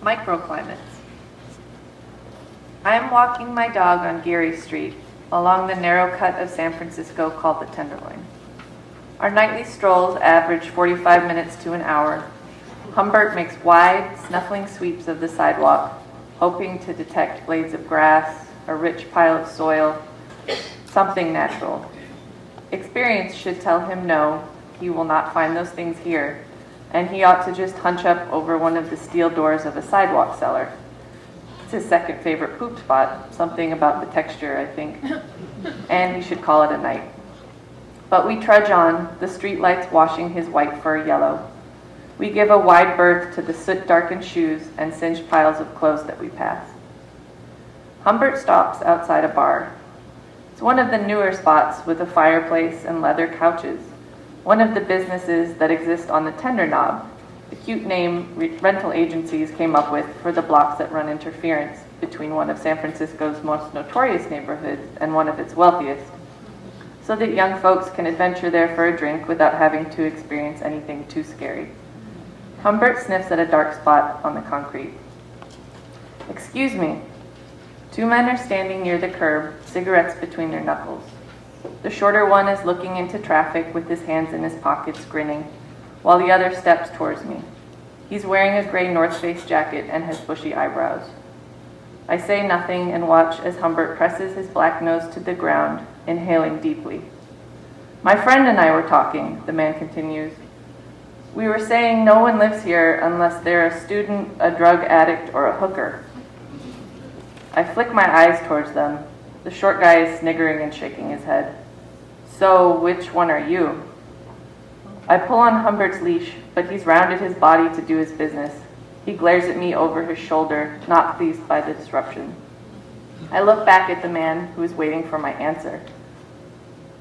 Microclimates. I am walking my dog on Geary Street, along the narrow cut of San Francisco called the Tenderloin. Our nightly strolls average 45 minutes to an hour. Humbert makes wide, snuffling sweeps of the sidewalk, hoping to detect blades of grass, a rich pile of soil, something natural. Experience should tell him no, he will not find those things here, and he ought to just hunch up over one of the steel doors of a sidewalk cellar. It's his second favorite poop spot, something about the texture, I think, and he should call it a night. But we trudge on, the streetlights washing his white fur yellow. We give a wide berth to the soot-darkened shoes and singed piles of clothes that we pass. Humbert stops outside a bar. It's one of the newer spots with a fireplace and leather couches, one of the businesses that exist on the Tender Knob, the cute name rental agencies came up with for the blocks that run interference between one of San Francisco's most notorious neighborhoods and one of its wealthiest, so that young folks can adventure there for a drink without having to experience anything too scary. Humbert sniffs at a dark spot on the concrete. Excuse me. Two men are standing near the curb, cigarettes between their knuckles. The shorter one is looking into traffic with his hands in his pockets, grinning, while the other steps towards me. He's wearing a gray North Face jacket and has bushy eyebrows. I say nothing and watch as Humbert presses his black nose to the ground, inhaling deeply. My friend and I were talking, the man continues. We were saying no one lives here unless they're a student, a drug addict, or a hooker. I flick my eyes towards them. The short guy is sniggering and shaking his head. So, which one are you? I pull on Humbert's leash, but he's rounded his body to do his business. He glares at me over his shoulder, not pleased by the disruption. I look back at the man who is waiting for my answer.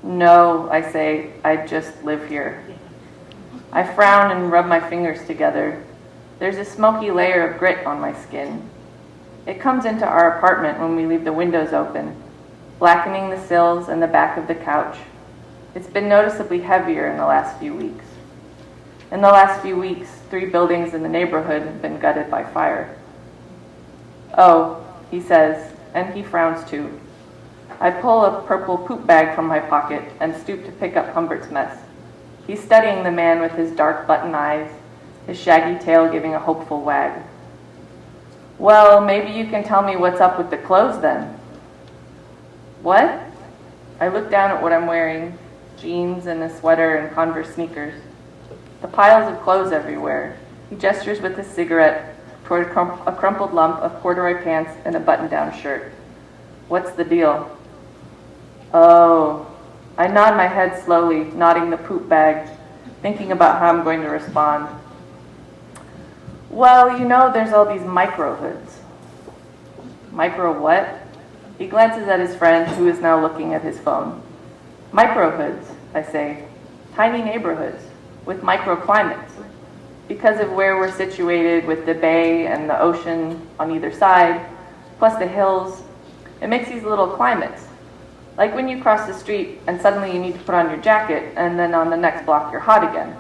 No, I say, I just live here. I frown and rub my fingers together. There's a smoky layer of grit on my skin. It comes into our apartment when we leave the windows open, blackening the sills and the back of the couch. It's been noticeably heavier in the last few weeks. In the last few weeks, 3 buildings in the neighborhood have been gutted by fire. Oh, he says, and he frowns too. I pull a purple poop bag from my pocket and stoop to pick up Humbert's mess. He's studying the man with his dark button eyes, his shaggy tail giving a hopeful wag. Well, maybe you can tell me what's up with the clothes then. What? I look down at what I'm wearing, jeans and a sweater and Converse sneakers. The piles of clothes everywhere. He gestures with his cigarette toward a crumpled lump of corduroy pants and a button-down shirt. What's the deal? Oh, I nod my head slowly, nodding the poop bag, thinking about how I'm going to respond. Well, you know, there's all these micro hoods. Micro what? He glances at his friend, who is now looking at his phone. Micro hoods, I say. Tiny neighborhoods with microclimates. Because of where we're situated with the bay and the ocean on either side, plus the hills, it makes these little climates. Like when you cross the street and suddenly you need to put on your jacket, and then on the next block you're hot again.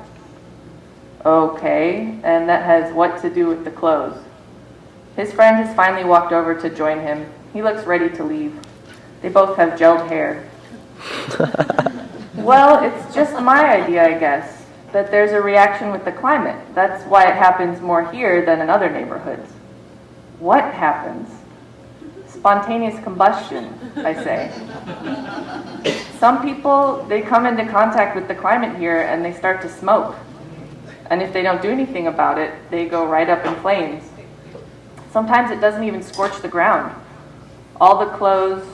Okay, and that has what to do with the clothes? His friend has finally walked over to join him. He looks ready to leave. They both have gelled hair. Well, it's just my idea, I guess, that there's a reaction with the climate. That's why it happens more here than in other neighborhoods. What happens? Spontaneous combustion, I say. Some people, they come into contact with the climate here and they start to smoke. And if they don't do anything about it, they go right up in flames. Sometimes it doesn't even scorch the ground. All the clothes,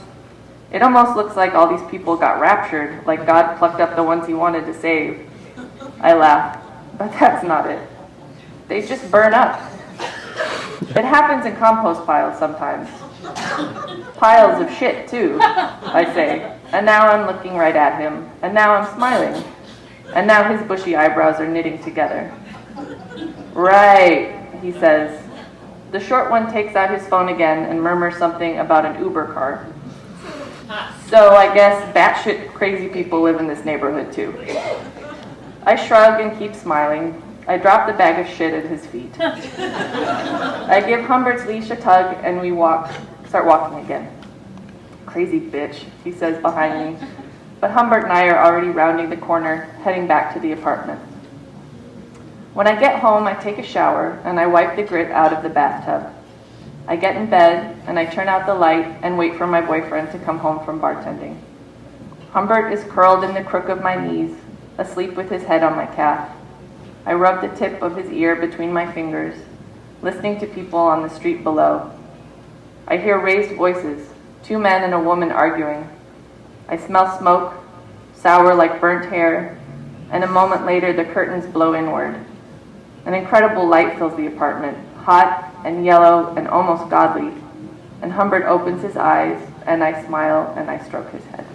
it almost looks like all these people got raptured, like God plucked up the ones he wanted to save. I laugh, but that's not it. They just burn up. It happens in compost piles sometimes. Piles of shit, too, I say. And now I'm looking right at him, and now I'm smiling. And now his bushy eyebrows are knitting together. Right, he says. The short one takes out his phone again and murmurs something about an Uber car. So I guess batshit crazy people live in this neighborhood too. I shrug and keep smiling. I drop the bag of shit at his feet. I give Humbert's leash a tug and we start walking again. Crazy bitch, he says behind me. But Humbert and I are already rounding the corner, heading back to the apartment. When I get home, I take a shower and I wipe the grit out of the bathtub. I get in bed and I turn out the light and wait for my boyfriend to come home from bartending. Humbert is curled in the crook of my knees, asleep with his head on my calf. I rub the tip of his ear between my fingers, listening to people on the street below. I hear raised voices, 2 men and a woman arguing. I smell smoke, sour like burnt hair, and a moment later the curtains blow inward. An incredible light fills the apartment, hot and yellow and almost godly, and Humbert opens his eyes, and I smile and I stroke his head.